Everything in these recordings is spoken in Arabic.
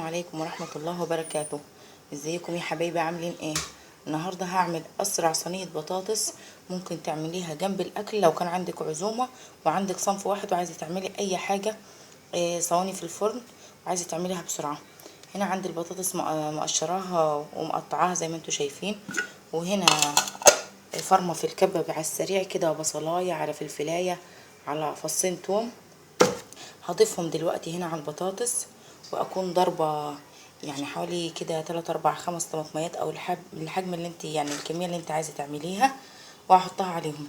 عليكم ورحمة الله وبركاته. ازيكم يا حبايبي، عاملين ايه؟ النهاردة هعمل اسرع صينية بطاطس ممكن تعمليها جنب الاكل لو كان عندك عزومة وعندك صنف واحد وعايزة تعملي اي حاجة. صواني في الفرن وعايزة تعمليها بسرعة. هنا عندي البطاطس مقشراها ومقطعاها زي ما انتوا شايفين، وهنا فرمة في الكبة على السريع كده، بصلاية على فلفلاية على فصين توم. هضيفهم دلوقتي هنا على البطاطس، واكون ضربة يعني حوالي كده 3 4 5 طماطميات او الحجم اللي انت يعني الكمية اللي انت عايزة تعمليها، وهحطها عليهم.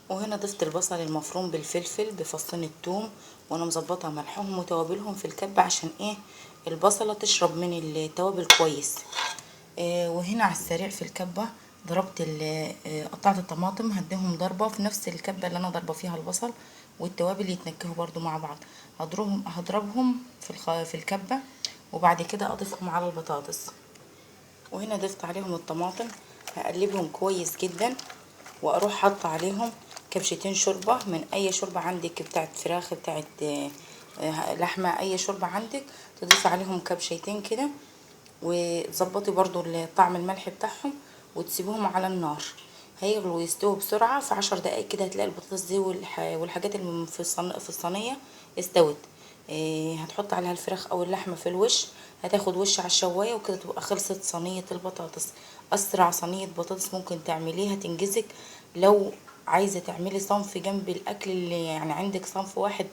وهنا ضفت البصل المفروم بالفلفل بفصين الثوم، وانا مظبطه ملحهم وتوابلهم في الكبة عشان ايه؟ البصلة تشرب من التوابل كويس. وهنا على السريع في الكبة ضربت قطعت الطماطم، هديهم ضربة في نفس الكبة اللي انا ضربة فيها البصل والتوابل يتنكهوا برضو مع بعض. هضربهم في الكبة، وبعد كده اضيفهم على البطاطس. وهنا ضفت عليهم الطماطم، هقلبهم كويس جدا، واروح حاطه عليهم كبشتين شوربه من اي شوربه عندك، بتاعت فراخ، بتاعت لحمه، اي شوربه عندك تضيفي عليهم كبشتين كده، وتظبطي برضو طعم الملح بتاعهم، وتسيبوهم على النار هيغلوا ويستووا بسرعه. في 10 دقايق كده هتلاقي البطاطس دي والحاجات اللي في الصينيه استوت. هتحط عليها الفراخ او اللحمه في الوش، هتاخد وش على الشوايه، وكده تبقى خلصت صينيه البطاطس. اسرع صينيه بطاطس ممكن تعمليها تنجزك. لو عايزه تعملي صنف جنب الاكل، اللي يعني عندك صنف واحد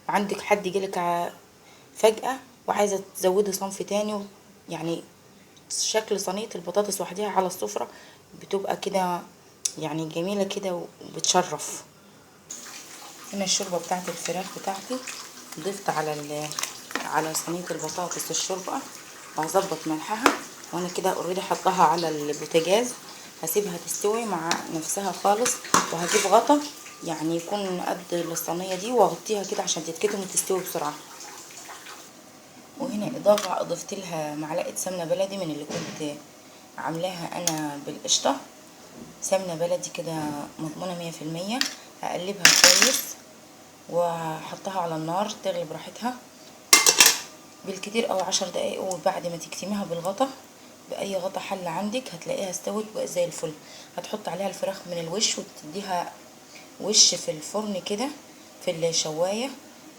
وعندك حد جالك فجأة وعايزة تزودي صنف تاني، يعني شكل صينية البطاطس وحدها على السفرة بتبقى كده يعني جميلة كده وبتشرف. هنا الشوربة بتاعت الفراخ بتاعتي ضفت على صينية البطاطس الشوربة، وهظبط ملحها، وانا كده اوريدي حطها على البوتاجاز. هسيبها تستوي مع نفسها خالص، وهجيب غطا يعني يكون قد الصينية دي واغطيها كده عشان تتكتم وتستوي بسرعة. وهنا اضفت لها معلقه سمنه بلدي من اللي كنت عاملاها انا بالقشطه، سمنه بلدي كده مضمونه 100%. هقلبها كويس وهحطها على النار تغلي براحتها بالكتير او 10 دقايق، وبعد ما تكتميها بالغطا باي غطا حل عندك هتلاقيها استوت بقى زي الفل. هتحط عليها الفراخ من الوش وتديها وش في الفرن كده في الشوايه،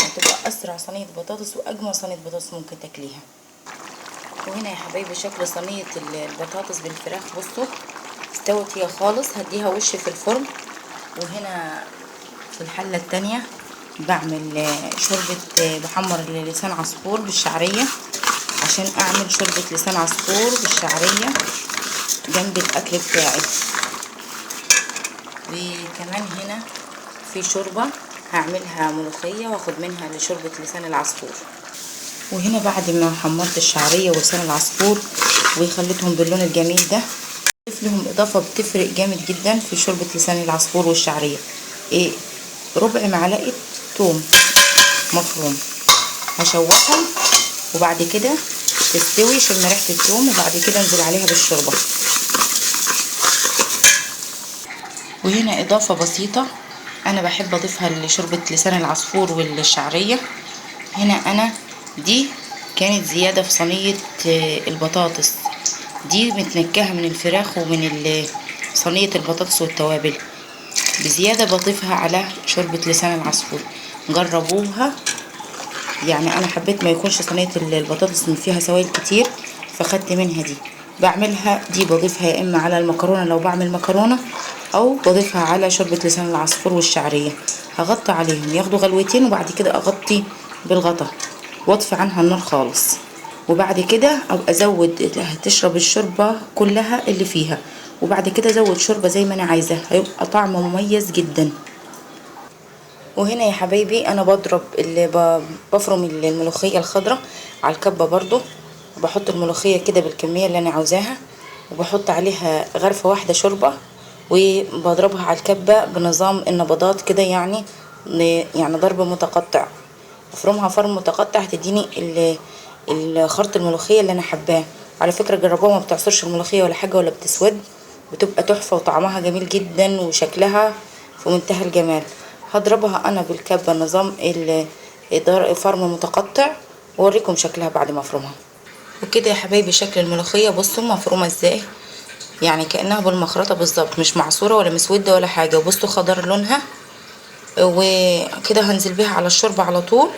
هتبقى اسرع صينيه بطاطس واجمل صينيه بطاطس ممكن تاكليها. وهنا يا حبايبي شكل صينيه البطاطس بالفراخ، بصوا استوت هي خالص. هديها وش في الفرن. وهنا في الحله التانية بعمل شوربه، بحمر لسان عصفور بالشعريه عشان اعمل شوربه لسان عصفور بالشعريه جنب الاكل بتاعي. وكمان هنا في شوربه هعملها ملوخيه واخد منها لشوربه لسان العصفور. وهنا بعد ما حمرت الشعريه ولسان العصفور وخليتهم باللون الجميل ده، اضيف لهم اضافه بتفرق جامد جدا في شوربه لسان العصفور والشعريه، ربع معلقه توم مفروم. هشوحهم وبعد كده تستوي، شم ريحه التوم، وبعد كده انزل عليها بالشوربه. وهنا اضافه بسيطه انا بحب اضيفها لشوربه لسان العصفور والشعريه. هنا انا دي كانت زياده في صينيه البطاطس، دي متنكهه من الفراخ ومن صينيه البطاطس والتوابل بزياده، بضيفها على شوربه لسان العصفور. جربوها، يعني انا حبيت ما يكونش صينيه البطاطس من فيها سوائل كتير فخدت منها دي. بعملها دي بضيفها يا اما على المكرونه لو بعمل مكرونه، او بضيفها على شوربه لسان العصفور والشعريه. هغطي عليهم ياخدوا غلوتين، وبعد كده اغطي بالغطا واطفي عنها النار خالص، وبعد كده ابقى ازود تشرب الشوربه كلها اللي فيها، وبعد كده ازود شوربه زي ما انا عايزاه، هيبقى طعمه مميز جدا. وهنا يا حبايبي انا بفرم الملوخيه الخضراء على الكبه برضو، بحط الملوخيه كده بالكميه اللي انا عاوزاها، وبحط عليها غرفه واحده شوربه، وبضربها على الكبه بنظام النبضات كده، يعني ضرب متقطع. افرمها فرم متقطع هتديني الخرط الملوخيه اللي انا حباه. على فكره جربوها، ما بتعصرش الملوخيه ولا حاجه ولا بتسود، بتبقى تحفه وطعمها جميل جدا وشكلها في منتهى الجمال. هضربها انا بالكبه نظام فرم متقطع، واوريكم شكلها بعد ما افرمها. وكده يا حبايبي شكل الملوخيه، بصوا مفرومه ازاي، يعني كانها بالمخرطه بالظبط، مش معصوره ولا مسوده ولا حاجه. بصوا خضر لونها. وكده هنزل بيها على الشوربه على طول،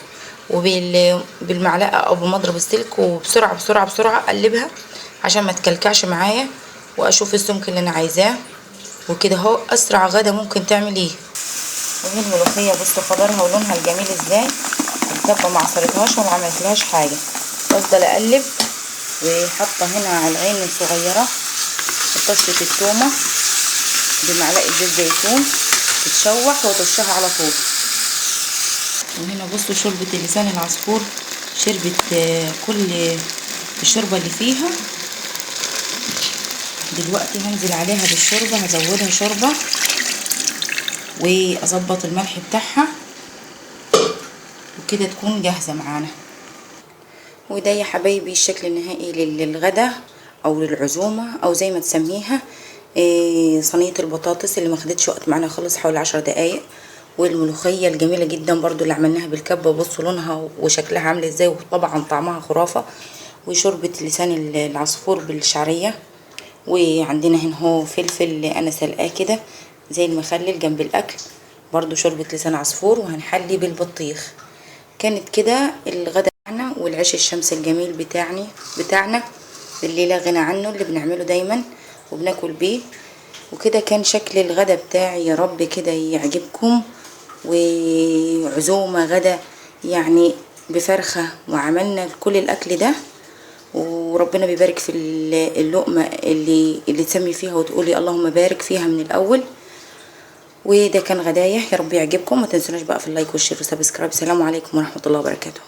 وبالمعلقه او بمضرب السلك، وبسرعه بسرعه بسرعه اقلبها عشان ما تكلكعش معايا، واشوف السمك اللي انا عايزاه. وكده اهو اسرع غدا ممكن تعمليه. وهي الملوخيه بصوا خضرها ولونها الجميل ازاي، الكبه ما عصرتهاش ولا عملتلهاش حاجه. بفضل اقلب. وحاطه هنا على العين الصغيره طشه التومه بمعلقه زيت زيتون تتشوح وترشها على طول. وهنا بصوا شوربه لسان العصفور شربت كل الشوربه اللي فيها. دلوقتي هنزل عليها بالشوربه، هزودها شوربه واظبط الملح بتاعها، وكده تكون جاهزه معانا. وده يا حبايبي الشكل النهائي للغدا او للعزومه او زي ما تسميها. صينيه البطاطس اللي ما خدتش وقت معانا خالص، حوالي 10 دقايق. والملوخيه الجميله جدا برضو اللي عملناها بالكبه، بصوا لونها وشكلها عامل ازاي، وطبعا طعمها خرافه. وشوربه لسان العصفور بالشعريه. وعندنا هنا هو فلفل انا سلقاه كده زي المخلل جنب الاكل، برضو شوربه لسان عصفور. وهنحلي بالبطيخ. كانت كده الغدا بتاعنا، والعيش الشمس الجميل بتاعنا اللي لا غنى عنه، اللي بنعمله دايما وبناكل بيه. وكده كان شكل الغدا بتاعي، يا رب كده يعجبكم. وعزومه غدا يعني بفرخه، وعملنا كل الاكل ده. وربنا بيبارك في اللقمه اللي تسمي فيها وتقولي اللهم بارك فيها من الاول. وده كان غدايا، يا رب يعجبكم. ما تنسوناش بقى في اللايك والشير والسبسكرايب. السلام عليكم ورحمه الله وبركاته.